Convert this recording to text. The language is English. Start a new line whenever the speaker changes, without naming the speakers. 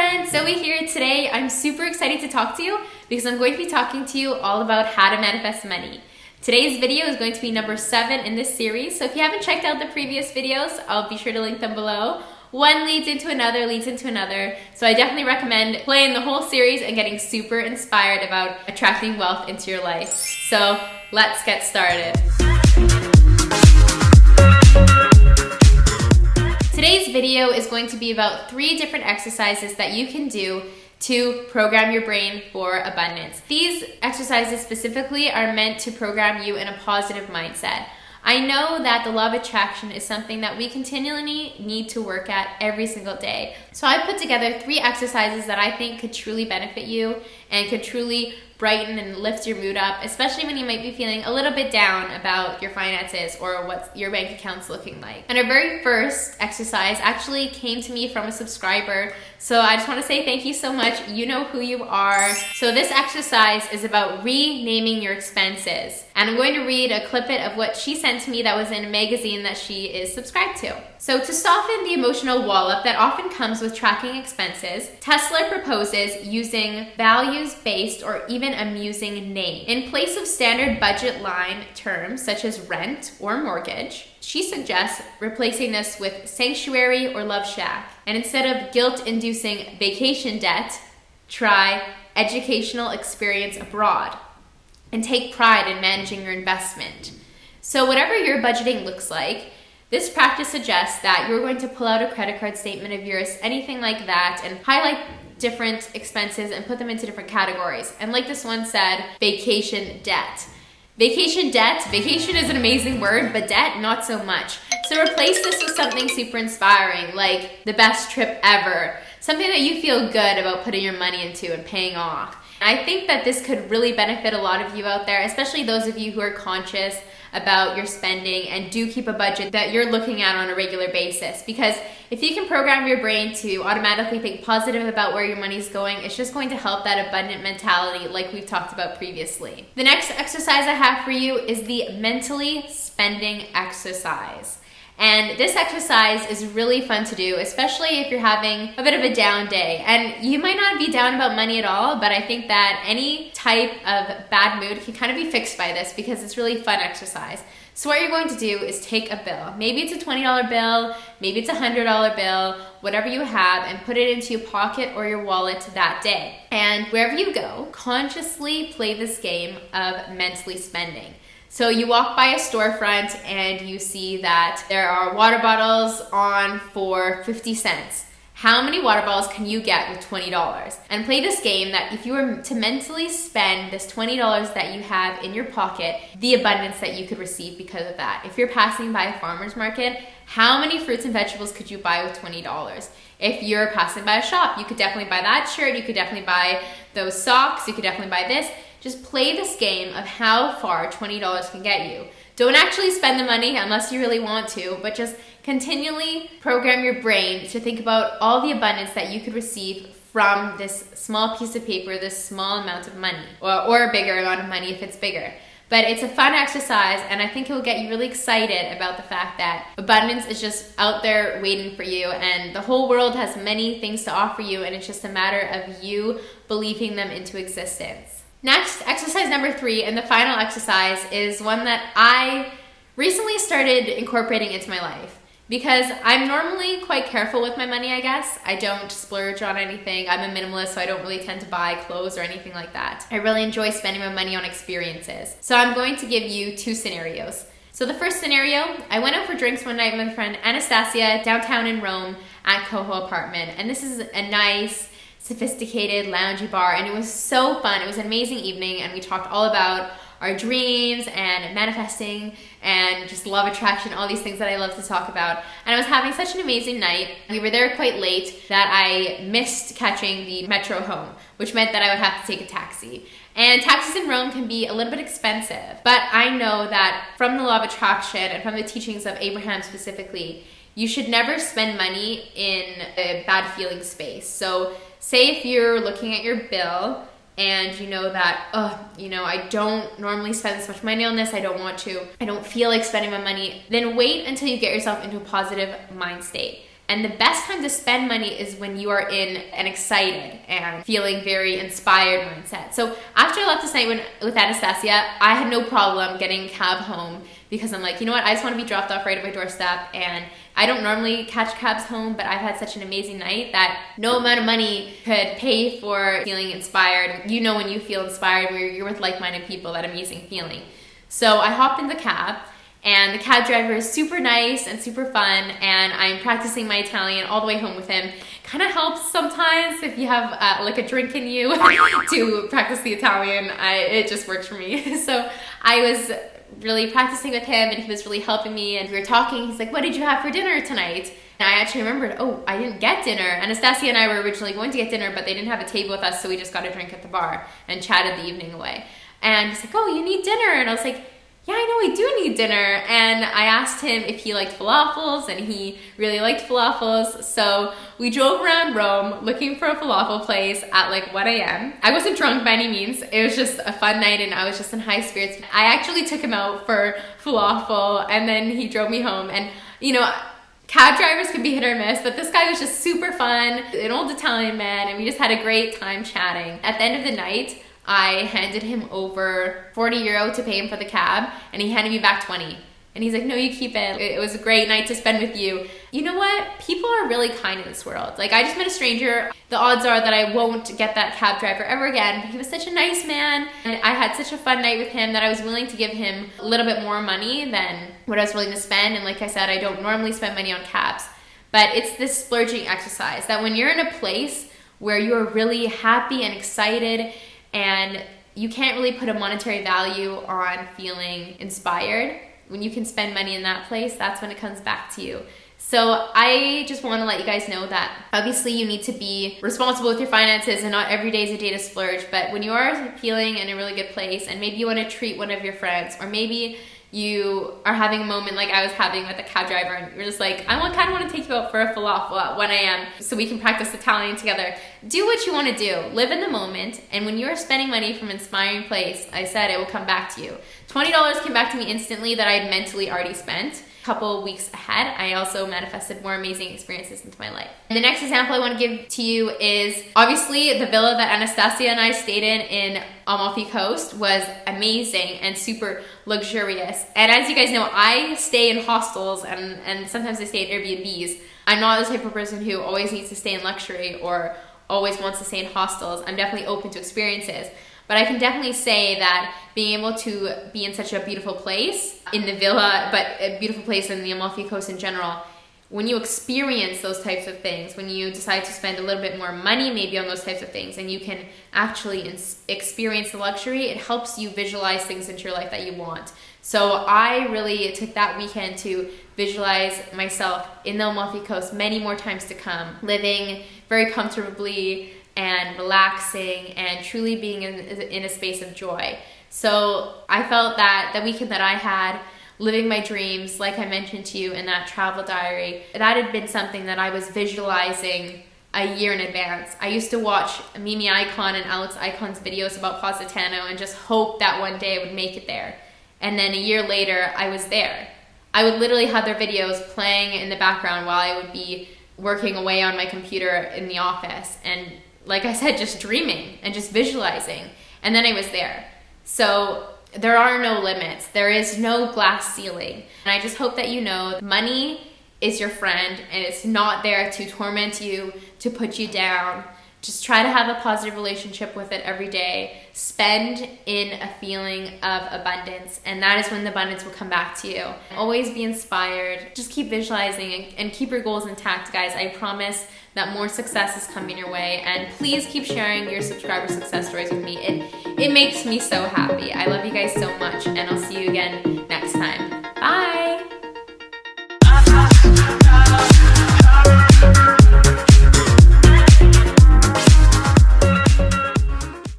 friends, Zoe here today. I'm super excited to talk to you because I'm going to be talking to you all about how to manifest money. Today's video is going to be number 7 in this series, so if you haven't checked out the previous videos, I'll be sure to link them below. One leads into another, so I definitely recommend playing the whole series and getting super inspired about attracting wealth into your life. So let's get started. Today's video is going to be about 3 different exercises that you can do to program your brain for abundance. These exercises specifically are meant to program you in a positive mindset. I know that the law of attraction is something that we continually need to work at every single day. So I put together 3 exercises that I think could truly benefit you and could truly brighten and lift your mood up, especially when you might be feeling a little bit down about your finances or what your bank account's looking like. And our very first exercise actually came to me from a subscriber, so I just want to say thank you so much. You know who you are. So this exercise is about renaming your expenses. And I'm going to read a clip of what she sent to me that was in a magazine that she is subscribed to. So to soften the emotional wallop that often comes with tracking expenses, Tesla proposes using values-based or even amusing name. In place of standard budget line terms such as rent or mortgage, she suggests replacing this with sanctuary or love shack. And instead of guilt-inducing vacation debt, try educational experience abroad and take pride in managing your investment. So whatever your budgeting looks like, this practice suggests that you're going to pull out a credit card statement of yours, anything like that, and highlight different expenses and put them into different categories. And like this one said, vacation debt. Vacation debt, vacation is an amazing word, but debt, not so much. So replace this with something super inspiring, like the best trip ever, something that you feel good about putting your money into and paying off. I think that this could really benefit a lot of you out there, especially those of you who are conscious about your spending and do keep a budget that you're looking at on a regular basis. Because if you can program your brain to automatically think positive about where your money's going, it's just going to help that abundant mentality like we've talked about previously. The next exercise I have for you is the mentally spending exercise. And this exercise is really fun to do, especially if you're having a bit of a down day. And you might not be down about money at all, but I think that any type of bad mood can kind of be fixed by this because it's really fun exercise. So what you're going to do is take a bill. Maybe it's a $20 bill, maybe it's a $100 bill, whatever you have, and put it into your pocket or your wallet that day. And wherever you go, consciously play this game of mentally spending. So you walk by a storefront and you see that there are water bottles on for 50 cents. How many water bottles can you get with $20? And play this game that if you were to mentally spend this $20 that you have in your pocket, the abundance that you could receive because of that. If you're passing by a farmer's market, how many fruits and vegetables could you buy with $20? If you're passing by a shop, you could definitely buy that shirt, you could definitely buy those socks, you could definitely buy this. Just play this game of how far $20 can get you. Don't actually spend the money unless you really want to, but just continually program your brain to think about all the abundance that you could receive from this small piece of paper, this small amount of money, or a bigger amount of money if it's bigger. But it's a fun exercise, and I think it will get you really excited about the fact that abundance is just out there waiting for you, and the whole world has many things to offer you, and it's just a matter of you believing them into existence. Next, exercise number 3, and the final exercise, is one that I recently started incorporating into my life. Because I'm normally quite careful with my money, I guess. I don't splurge on anything. I'm a minimalist, so I don't really tend to buy clothes or anything like that. I really enjoy spending my money on experiences. So I'm going to give you 2 scenarios. So the first scenario, I went out for drinks one night with my friend Anastasia downtown in Rome at Coho Apartment. And this is a nice, sophisticated, loungy bar, and it was so fun. It was an amazing evening, and we talked all about our dreams and manifesting and just love attraction, all these things that I love to talk about. And I was having such an amazing night. We were there quite late that I missed catching the metro home, which meant that I would have to take a taxi. And taxis in Rome can be a little bit expensive, but I know that from the law of attraction and from the teachings of Abraham specifically, you should never spend money in a bad feeling space. So say if you're looking at your bill and you know that, I don't normally spend this much money on this, I don't feel like spending my money, then wait until you get yourself into a positive mind state. And the best time to spend money is when you are in an excited and feeling very inspired mindset. So after I left this night with Anastasia, I had no problem getting a cab home because I'm like, you know what, I just want to be dropped off right at my doorstep. And I don't normally catch cabs home, but I've had such an amazing night that no amount of money could pay for feeling inspired. You know when you feel inspired, where you're with like-minded people, that amazing feeling. So I hopped in the cab, and the cab driver is super nice and super fun, and I'm practicing my Italian all the way home with him. Kind of helps sometimes if you have like a drink in you to practice the Italian. It just works for me. So I was really practicing with him, and he was really helping me, and we were talking. He's like, what did you have for dinner tonight? And I actually remembered, oh, I didn't get dinner. Anastasia and I were originally going to get dinner, but they didn't have a table with us, so we just got a drink at the bar and chatted the evening away. And he's like, oh, you need dinner. And I was like, yeah, I know I do need dinner. And I asked him if he liked falafels, and he really liked falafels. So we drove around Rome looking for a falafel place at like 1 a.m. I wasn't drunk by any means. It was just a fun night, and I was just in high spirits. I actually took him out for falafel, and then he drove me home. And you know, cab drivers can be hit or miss, but this guy was just super fun, an old Italian man, and we just had a great time chatting. At the end of the night, I handed him over 40 euro to pay him for the cab, and he handed me back 20. And he's like, no, you keep it. It was a great night to spend with you. You know what? People are really kind in this world. Like, I just met a stranger. The odds are that I won't get that cab driver ever again. But he was such a nice man, and I had such a fun night with him that I was willing to give him a little bit more money than what I was willing to spend. And like I said, I don't normally spend money on cabs. But it's this splurging exercise that when you're in a place where you're really happy and excited, and you can't really put a monetary value on feeling inspired, when you can spend money in that place, that's when it comes back to you. So I just want to let you guys know that obviously you need to be responsible with your finances, and not every day is a day to splurge. But when you are feeling in a really good place, and maybe you want to treat one of your friends, or maybe you are having a moment like I was having with a cab driver, and you're just like, I kind of want to take you out for a falafel at 1 a.m. so we can practice Italian together. Do what you want to do. Live in the moment, and when you're spending money from an inspiring place, I said it will come back to you. $20 came back to me instantly that I had mentally already spent. Couple weeks ahead, I also manifested more amazing experiences into my life. And the next example I want to give to you is obviously the villa that Anastasia and I stayed in Amalfi Coast was amazing and super luxurious. And as you guys know, I stay in hostels and sometimes I stay in Airbnbs. I'm not the type of person who always needs to stay in luxury or always wants to stay in hostels. I'm definitely open to experiences. But I can definitely say that being able to be in such a beautiful place, in the villa, but a beautiful place in the Amalfi Coast in general, when you experience those types of things, when you decide to spend a little bit more money maybe on those types of things, and you can actually experience the luxury, it helps you visualize things into your life that you want. So I really took that weekend to visualize myself in the Amalfi Coast many more times to come, living very comfortably and relaxing and truly being in a space of joy. So I felt that the weekend that I had, living my dreams, like I mentioned to you in that travel diary, that had been something that I was visualizing a year in advance. I used to watch Mimi Icon and Alex Icon's videos about Positano and just hope that one day I would make it there. And then a year later, I was there. I would literally have their videos playing in the background while I would be working away on my computer in the office. And like I said, just dreaming and just visualizing. And then I was there. So there are no limits. There is no glass ceiling. And I just hope that you know money is your friend, and it's not there to torment you, to put you down. Just try to have a positive relationship with it every day. Spend in a feeling of abundance, and that is when the abundance will come back to you. Always be inspired. Just keep visualizing and keep your goals intact, guys. I promise that more success is coming your way, and please keep sharing your subscriber success stories with me. It makes me so happy. I love you guys so much, and I'll see you again next time.